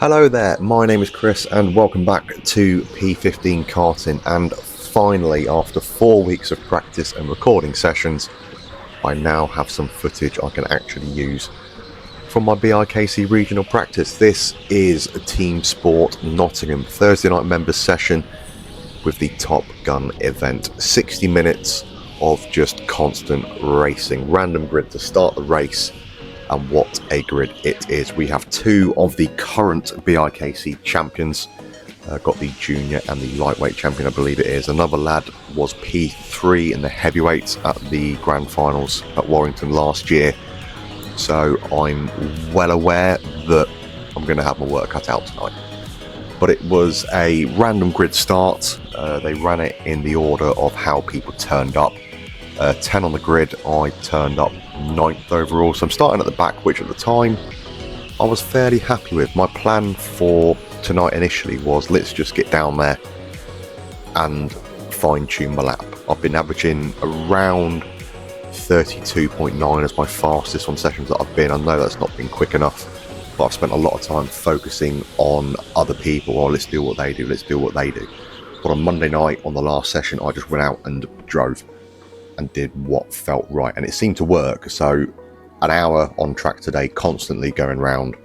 Hello there, my name is Chris and welcome back to P15 Karting, and finally after 4 weeks of practice and recording sessions I now have some footage I can actually use from my BIKC Regional Practice. This is a Teamsport Nottingham Thursday night members session with the Top Gun event. 60 minutes of just constant racing, random grid to start the race. And what a grid it is. We have two of the current BIKC champions. Got the junior and the lightweight champion, I believe it is. Another lad was P3 in the heavyweights at the grand finals at Warrington last year. So I'm well aware that I'm going to have my work cut out tonight. But it was a random grid start. They ran it in the order of how people turned up. 10 on the grid, I turned up 9th overall, so I'm starting at the back, which at the time I was fairly happy with. My plan for tonight initially was let's just get down there and fine-tune my lap. I've been averaging around 32.9 as my fastest on sessions that I've been. I know that's not been quick enough, but I've spent a lot of time focusing on other people. Oh, let's do what they do, let's do what they do. But on Monday night, on the last session, I just went out and drove and did what felt right, and it seemed to work. So an hour on track today, constantly going round,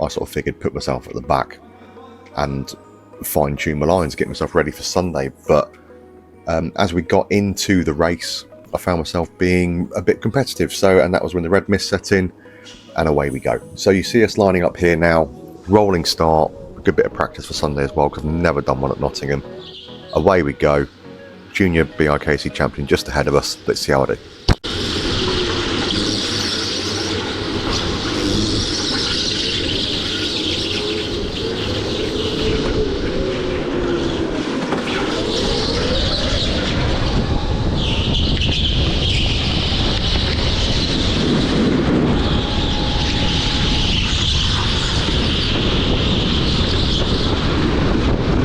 I sort of figured put myself at the back and fine-tune my lines, get myself ready for Sunday. But as we got into the race, I found myself being a bit competitive, and that was when the red mist set in, and away we go. So you see us lining up here now, rolling start, a good bit of practice for Sunday as well, because I've never done one at Nottingham. Away we go. Junior BIKC champion just ahead of us. Let's see how I do.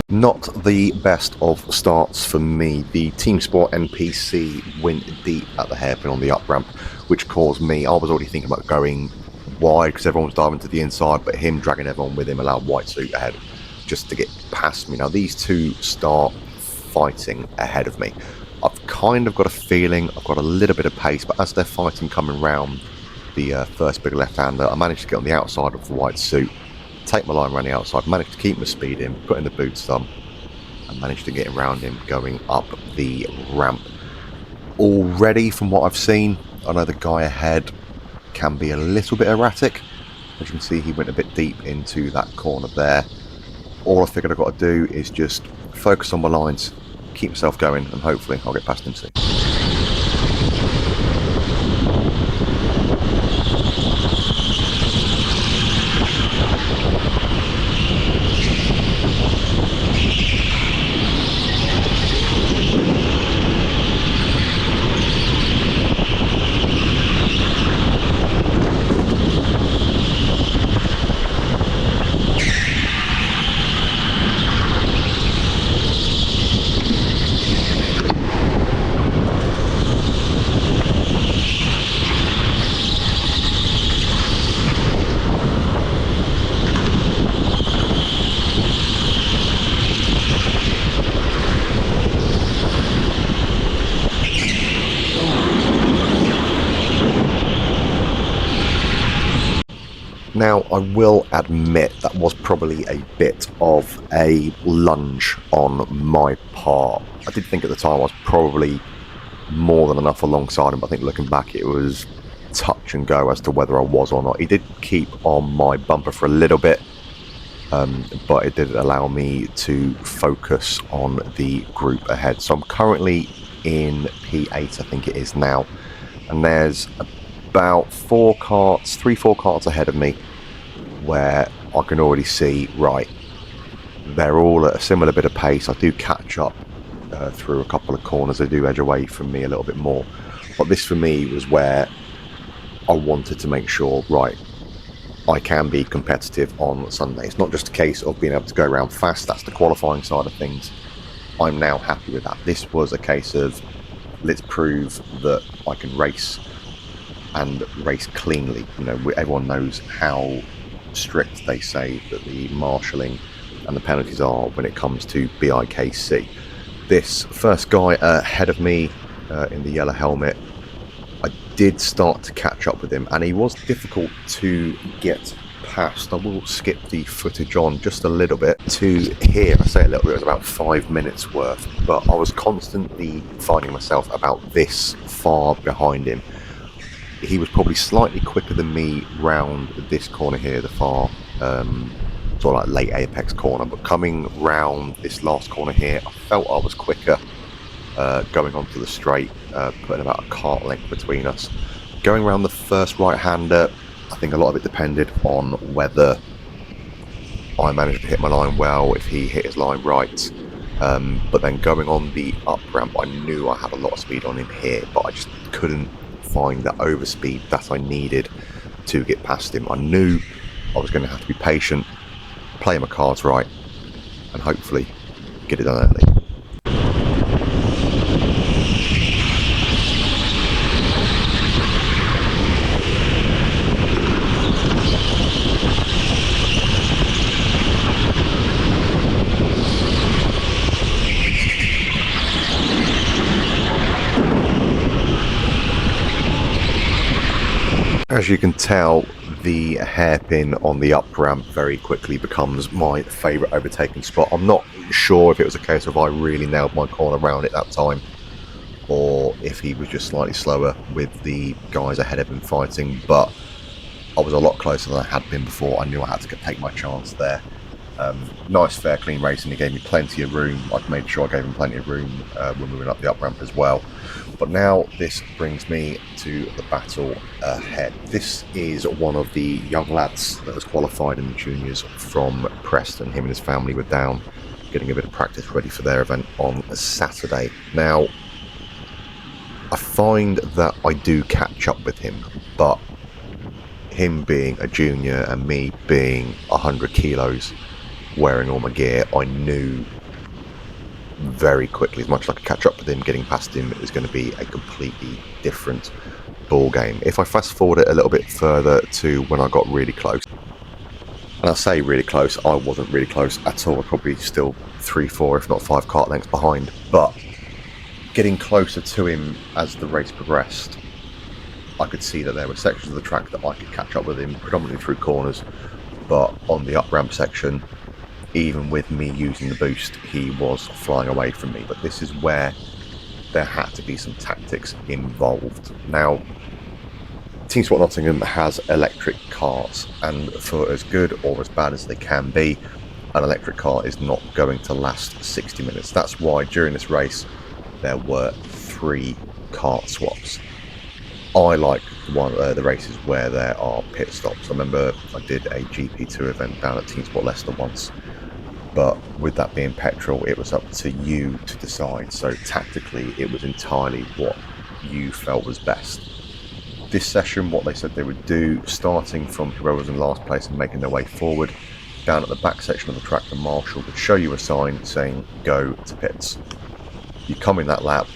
Not the best of starts for me. The Teamsport NPC went deep at the hairpin on the up ramp, which caused me, I was already thinking about going wide because everyone was diving to the inside, but him dragging everyone with him allowed white suit ahead just to get past me. Now these two start fighting ahead of me. I've kind of got a feeling I've got a little bit of pace, but as they're fighting coming round the first big left-hander, I managed to get on the outside of the white suit, take my line around the outside, managed to keep my speed in, put in the boot stump, and managed to get around him going up the ramp. Already, from what I've seen, I know the guy ahead can be a little bit erratic. As you can see, he went a bit deep into that corner there. All I figured I've got to do is just focus on my lines, keep myself going, and hopefully I'll get past him soon. Now, I will admit that was probably a bit of a lunge on my part. I did think at the time I was probably more than enough alongside him, but I think looking back it was touch and go as to whether I was or not. He did keep on my bumper for a little bit, but it did allow me to focus on the group ahead. So I'm currently in P8, I think it is now, and there's about 4 karts ahead of me where I can already see, right, they're all at a similar bit of pace. I do catch up through a couple of corners. They do edge away from me a little bit more, but this for me was where I wanted to make sure, right, I can be competitive on Sunday. It's not just a case of being able to go around fast. That's the qualifying side of things. I'm now happy with that. This was a case of let's prove that I can race and race cleanly. You know, everyone knows how strict they say that the marshalling and the penalties are when it comes to BIKC. This first guy ahead of me in the yellow helmet, I did start to catch up with him, and he was difficult to get past. I will skip the footage on just a little bit to here. I say a little bit, it was about 5 minutes worth, but I was constantly finding myself about this far behind him. He was probably slightly quicker than me round this corner here, the far sort of like late apex corner, but coming round this last corner here, I felt I was quicker going onto the straight, putting about a kart length between us. Going around the first right-hander, I think a lot of it depended on whether I managed to hit my line well, if he hit his line right. But then going on the up ramp, I knew I had a lot of speed on him here, but I just couldn't find that overspeed that I needed to get past him. I knew I was going to have to be patient, play my cards right, and hopefully get it done early. As you can tell, the hairpin on the up ramp very quickly becomes my favourite overtaking spot. I'm not sure if it was a case of I really nailed my corner around it that time, or if he was just slightly slower with the guys ahead of him fighting, but I was a lot closer than I had been before. I knew I had to take my chance there. Nice, fair, clean racing. He gave me plenty of room. I'd made sure I gave him plenty of room when we went up the up ramp as well. But now this brings me to the battle ahead. This is one of the young lads that was qualified in the juniors from Preston. Him and his family were down getting a bit of practice ready for their event on a Saturday. Now, I find that I do catch up with him, but him being a junior and me being 100 kilos, wearing all my gear, I knew very quickly, as much as I could catch up with him, getting past him is going to be a completely different ball game. If I fast forward it a little bit further to when I got really close, and I say really close, I wasn't really close at all. I'm probably still 3, 4, if not 5 kart lengths behind, but getting closer to him as the race progressed, I could see that there were sections of the track that I could catch up with him, predominantly through corners, but on the up ramp section, even with me using the boost, he was flying away from me. But this is where there had to be some tactics involved. Now, Teamsport Nottingham has electric cars, and for as good or as bad as they can be, an electric car is not going to last 60 minutes. That's why during this race there were 3 kart swaps. I like the races where there are pit stops. I remember I did a GP2 event down at Teamsport Leicester once, but with that being petrol, it was up to you to decide. So tactically, it was entirely what you felt was best. This session, what they said they would do, starting from whoever was in last place and making their way forward, down at the back section of the track, the marshal would show you a sign saying, go to pits. You come in that lap,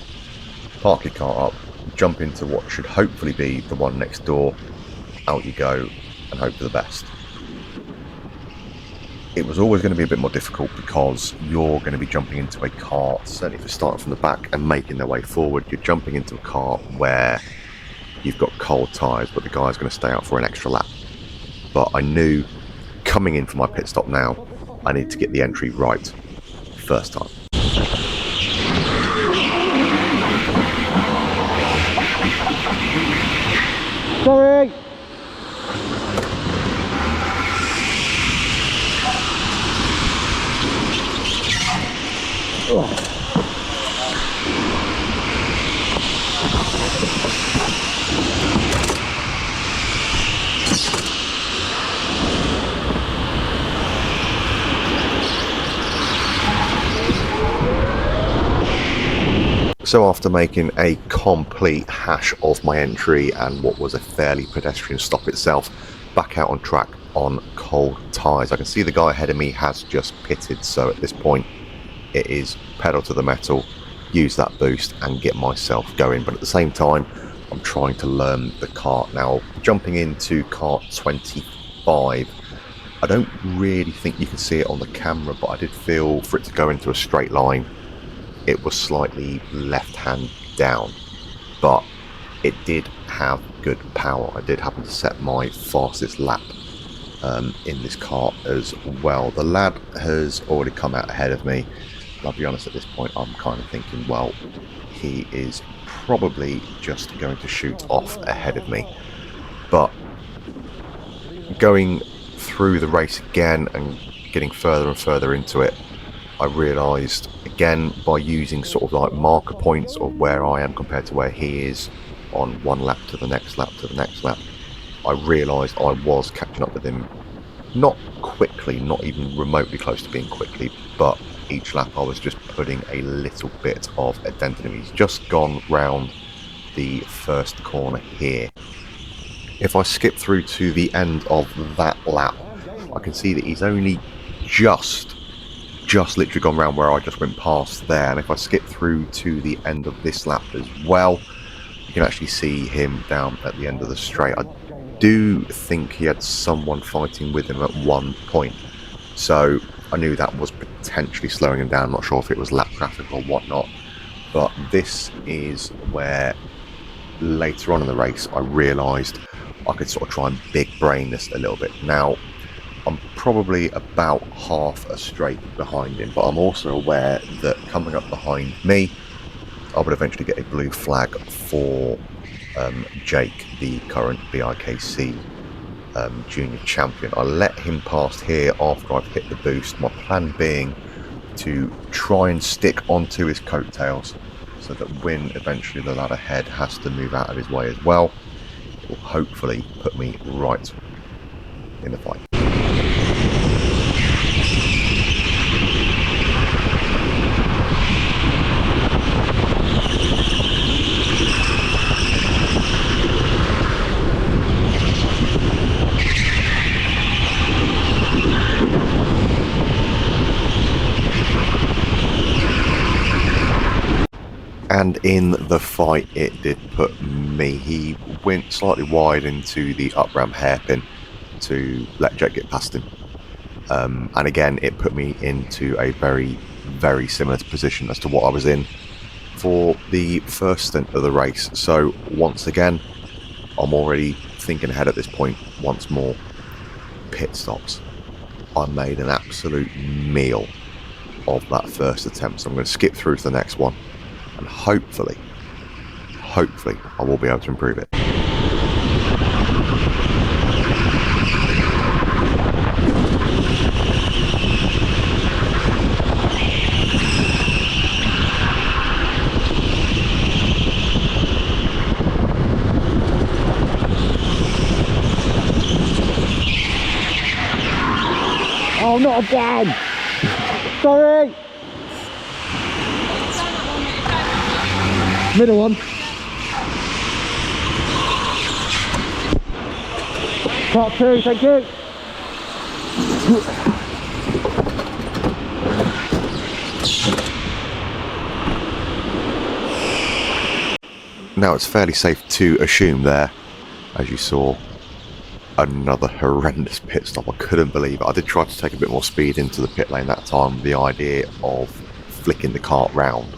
park your car up, jump into what should hopefully be the one next door, out you go, and hope for the best. It was always going to be a bit more difficult because you're going to be jumping into a car, certainly if you're starting from the back and making their way forward, you're jumping into a car where you've got cold tyres, but the guy's going to stay out for an extra lap. But I knew coming in for my pit stop now, I need to get the entry right first time. Sorry! Oh. So after making a complete hash of my entry and what was a fairly pedestrian stop itself, back out on track on cold tyres. I can see the guy ahead of me has just pitted, so at this point it is pedal to the metal, use that boost and get myself going. But at the same time, I'm trying to learn the kart. Now, jumping into kart 25, I don't really think you can see it on the camera, but I did feel for it to go into a straight line, it was slightly left hand down, but it did have good power. I did happen to set my fastest lap in this kart as well. The lad has already come out ahead of me. I'll be honest, at this point I'm kind of thinking, well, he is probably just going to shoot off ahead of me. But going through the race again and getting further and further into it, I realised again, by using sort of like marker points of where I am compared to where he is on one lap to the next lap to the next lap, I realised I was catching up with him, not quickly, not even remotely close to being quickly, but each lap I was just putting a little bit of a dent in him. He's just gone round the first corner here. If I skip through to the end of that lap, I can see that he's only just literally gone round where I just went past there. And if I skip through to the end of this lap as well, you can actually see him down at the end of the straight. I do think he had someone fighting with him at one point, so I knew that was potentially slowing him down. I'm not sure if it was lap traffic or whatnot, but this is where later on in the race I realised I could sort of try and big brain this a little bit. Now, I'm probably about half a straight behind him, but I'm also aware that coming up behind me, I would eventually get a blue flag for Jake, the current BIKC junior champion. I let him past here after I've hit the boost, my plan being to try and stick onto his coattails so that when eventually the lad ahead has to move out of his way as well, it will hopefully put me right in the fight. And in the fight, it did put me. He went slightly wide into the up ramp hairpin to let Jake get past him. And again, it put me into a very, very similar position as to what I was in for the first stint of the race. So once again, I'm already thinking ahead at this point once more. Pit stops. I made an absolute meal of that first attempt. So I'm going to skip through to the next one. And hopefully, I will be able to improve it. Oh, not again! Sorry! Middle one. Part two, thank you. Now it's fairly safe to assume there, as you saw, another horrendous pit stop. I couldn't believe it. I did try to take a bit more speed into the pit lane that time with the idea of flicking the kart round.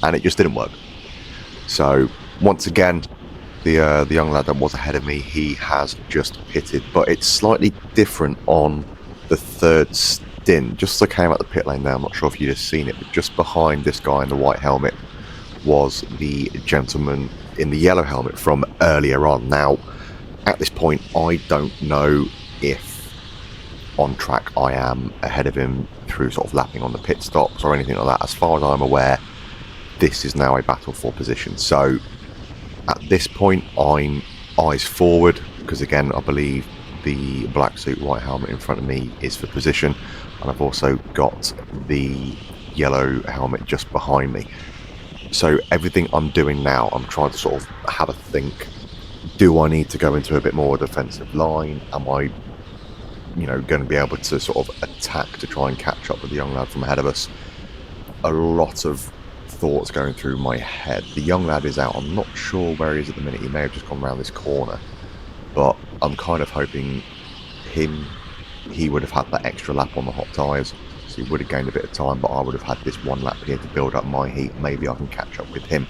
And it just didn't work. So once again, the young lad that was ahead of me, he has just pitted, but it's slightly different on the third stint. Just as I came out the pit lane there, I'm not sure if you'd have seen it, but just behind this guy in the white helmet was the gentleman in the yellow helmet from earlier on. Now, at this point, I don't know if on track I am ahead of him through sort of lapping on the pit stops or anything like that. As far as I'm aware, this is now a battle for position. So at this point, I'm eyes forward, because again, I believe the black suit, white helmet in front of me is for position, and I've also got the yellow helmet just behind me. So everything I'm doing now, I'm trying to sort of have a think. Do I need to go into a bit more defensive line? Am I, going to be able to sort of attack to try and catch up with the young lad from ahead of us? A lot of thoughts going through my head. The young lad is out. I'm not sure where he is at the minute. He may have just gone around this corner, but I'm kind of hoping him he would have had that extra lap on the hot tyres, so he would have gained a bit of time, but I would have had this one lap here to build up my heat. Maybe I can catch up with him.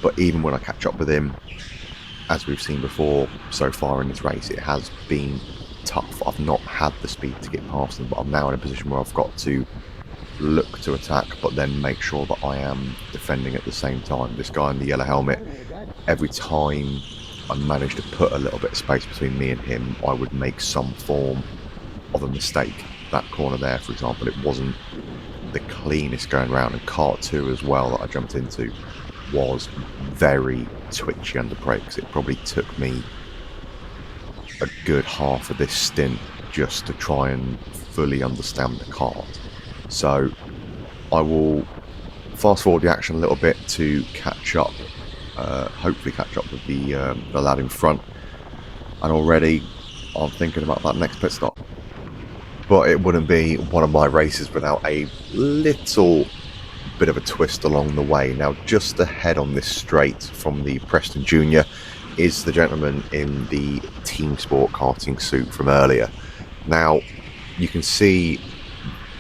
But even when I catch up with him, as we've seen before so far in this race, it has been tough. I've not had the speed to get past him, but I'm now in a position where I've got to look to attack, but then make sure that I am defending at the same time. This guy in the yellow helmet, every time I managed to put a little bit of space between me and him, I would make some form of a mistake. That corner there, for example, it wasn't the cleanest going round, and kart 2 as well that I jumped into was very twitchy under brakes. It probably took me a good half of this stint just to try and fully understand the kart. So I will fast forward the action a little bit to catch up, hopefully catch up with the lad in front, and already I'm thinking about that next pit stop. But it wouldn't be one of my races without a little bit of a twist along the way. Now, just ahead on this straight from the Preston Junior is the gentleman in the Teamsport Karting suit from earlier. Now, you can see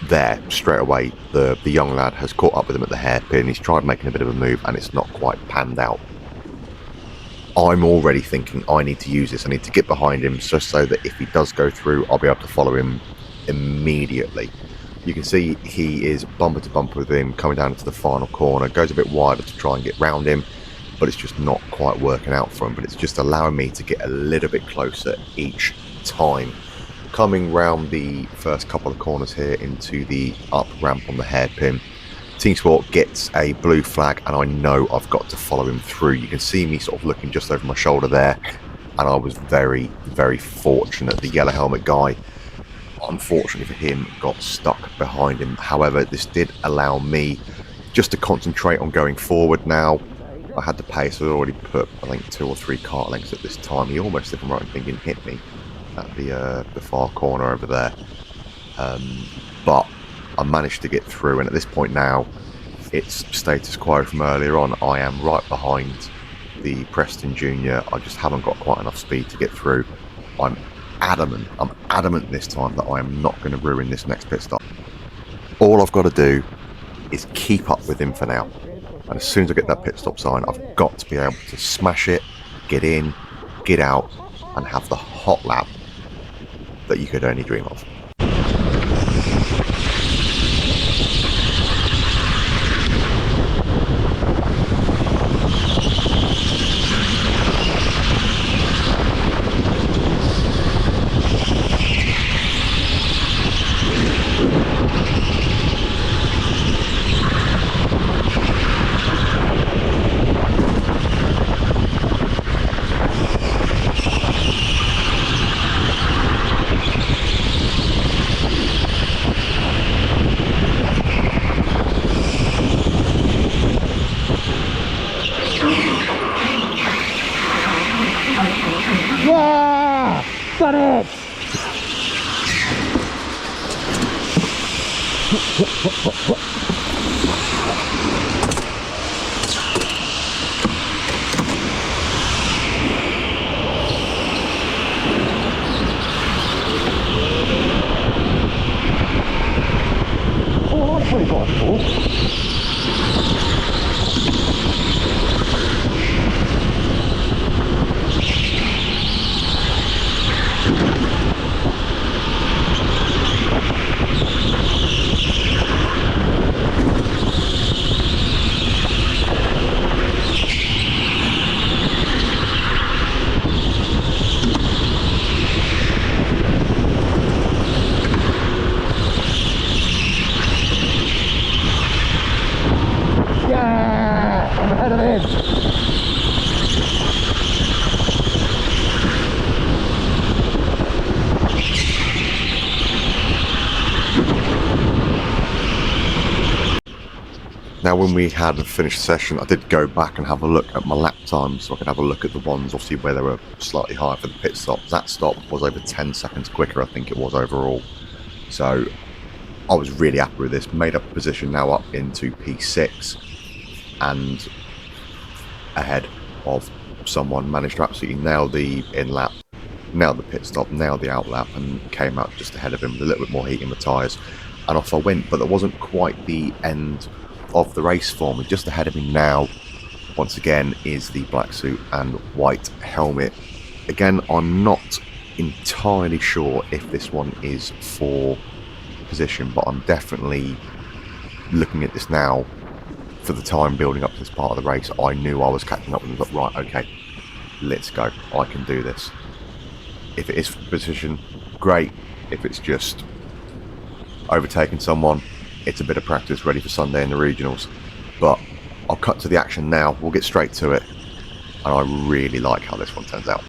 there straight away the young lad has caught up with him at the hairpin. He's tried making a bit of a move and it's not quite panned out. I'm already thinking I need to use this. I need to get behind him just so that if he does go through, I'll be able to follow him immediately. You can see he is bumper to bumper with him coming down into the final corner, goes a bit wider to try and get round him, but it's just not quite working out for him. But it's just allowing me to get a little bit closer each time. Coming round the first couple of corners here into the up ramp on the hairpin, Teamsport gets a blue flag and I know I've got to follow him through. You can see me sort of looking just over my shoulder there, and I was very, very fortunate. The yellow helmet guy, unfortunately for him, got stuck behind him. However, this did allow me just to concentrate on going forward now. I had the pace. I'd already put, I think, 2 or 3 kart lengths at this time. He almost, if I'm right in thinking, hit me at the far corner over there. But I managed to get through, and at this point now, it's status quo from earlier on. I am right behind the Preston Junior. I just haven't got quite enough speed to get through. I'm adamant this time that I am not going to ruin this next pit stop. All I've got to do is keep up with him for now, and as soon as I get that pit stop sign, I've got to be able to smash it, get in, get out, and have the hot lap that you could only dream of. Yeah! Got it! Oh, that's pretty possible. Yeah! I'm ahead of him! Now, when we had a finished session, I did go back and have a look at my lap times so I could have a look at the ones, obviously, where they were slightly higher for the pit stops. That stop was over 10 seconds quicker, I think it was, overall. So I was really happy with this. Made up a position now up into P6 and ahead of someone. Managed to absolutely nail the in-lap nailed the pit stop, nailed the outlap, and came out just ahead of him with a little bit more heat in the tyres, and off I went. But that wasn't quite the end of the race for me. Just ahead of me now, once again, is the black suit and white helmet. Again, I'm not entirely sure if this one is for position, but I'm definitely looking at this now. For the time building up to this part of the race, I knew I was catching up with them. Right, okay, let's go. I can do this. If it is for position, great. If it's just overtaking someone, it's a bit of practice ready for Sunday in the regionals. But I'll cut to the action now. We'll get straight to it, and I really like how this one turns out.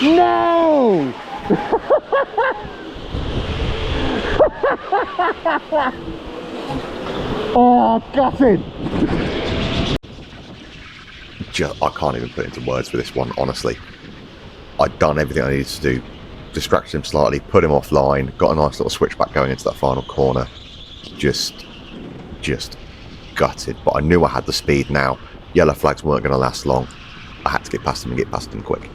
No! Oh, gutted! I can't even put into words for this one, honestly. I'd done everything I needed to do. Distracted him slightly, put him offline, got a nice little switchback going into that final corner. Just gutted. But I knew I had the speed now. Yellow flags weren't going to last long. I had to get past him and get past him quick.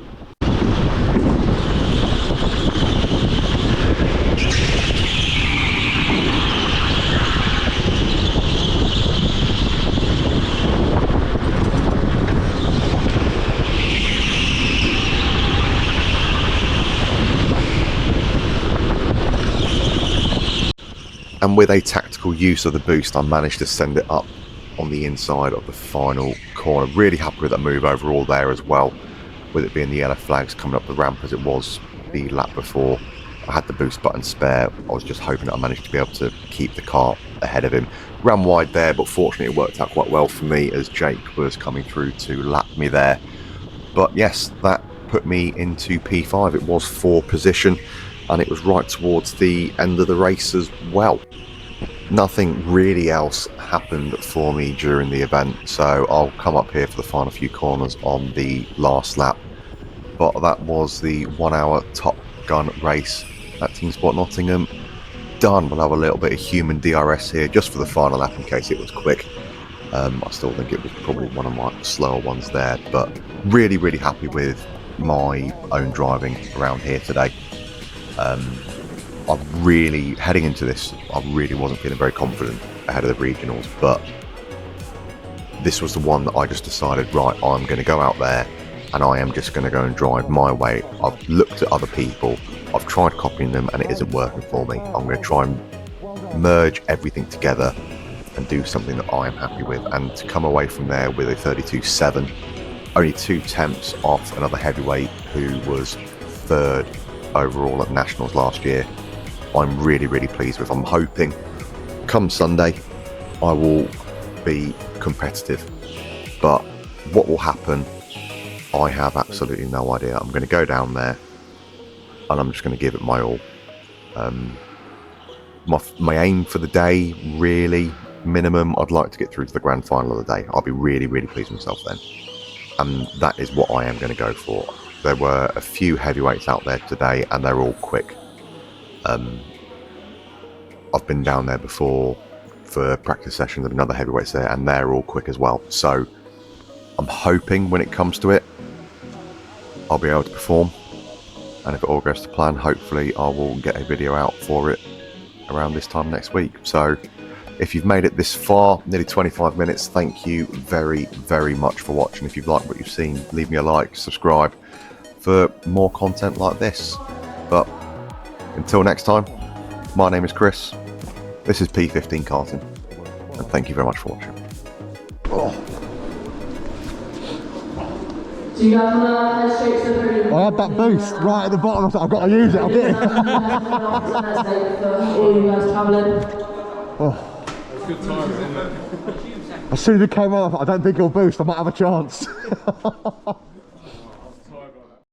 And with a tactical use of the boost, I managed to send it up on the inside of the final corner. Really happy with that move overall there as well, with it being the yellow flags coming up the ramp as it was the lap before. I had the boost button spare. I was just hoping that I managed to be able to keep the car ahead of him. Ran wide there, but fortunately it worked out quite well for me as Jake was coming through to lap me there. But yes, that put me into P5. It was for position, and it was right towards the end of the race as well. Nothing really else happened for me during the event, so I'll come up here for the final few corners on the last lap. But that was the 1 hour Top Gun race at Teamsport Nottingham. Done. We'll have a little bit of human DRS here just for the final lap in case it was quick. I still think it was probably one of my slower ones there, but really happy with my own driving around here today. Heading into this, I really wasn't feeling very confident ahead of the regionals, but this was the one that I just decided, right, I'm going to go out there and I am just going to go and drive my way. I've looked at other people, I've tried copying them, and it isn't working for me. I'm going to try and merge everything together and do something that I am happy with, and to come away from there with a 32.7, only 2 tenths off another heavyweight who was 3rd overall at Nationals last year. I'm really pleased with. I'm hoping come Sunday I will be competitive, but what will happen, I have absolutely no idea. I'm going to go down there and I'm just going to give it my all. My aim for the day, really minimum, I'd like to get through to the grand final of the day. I'll be really pleased with myself then, and that is what I am going to go for. There were a few heavyweights out there today and they're all quick. I've been down there before for practice sessions and another heavyweights there, and they're all quick as well. So I'm hoping when it comes to it, I'll be able to perform. And if it all goes to plan, hopefully I will get a video out for it around this time next week. So if you've made it this far, nearly 25 minutes, thank you very much for watching. If you've liked what you've seen, leave me a like, subscribe. for more content like this. But until next time, my name is Chris, this is P15 Karting, and thank you very much for watching. Do you guys want to head straight to the podium? I had that boost right at the bottom. I thought I've got to use it. I'll get it. All you guys travelling. Good time, isn't it? As soon as it came off, I don't think it'll boost. I might have a chance.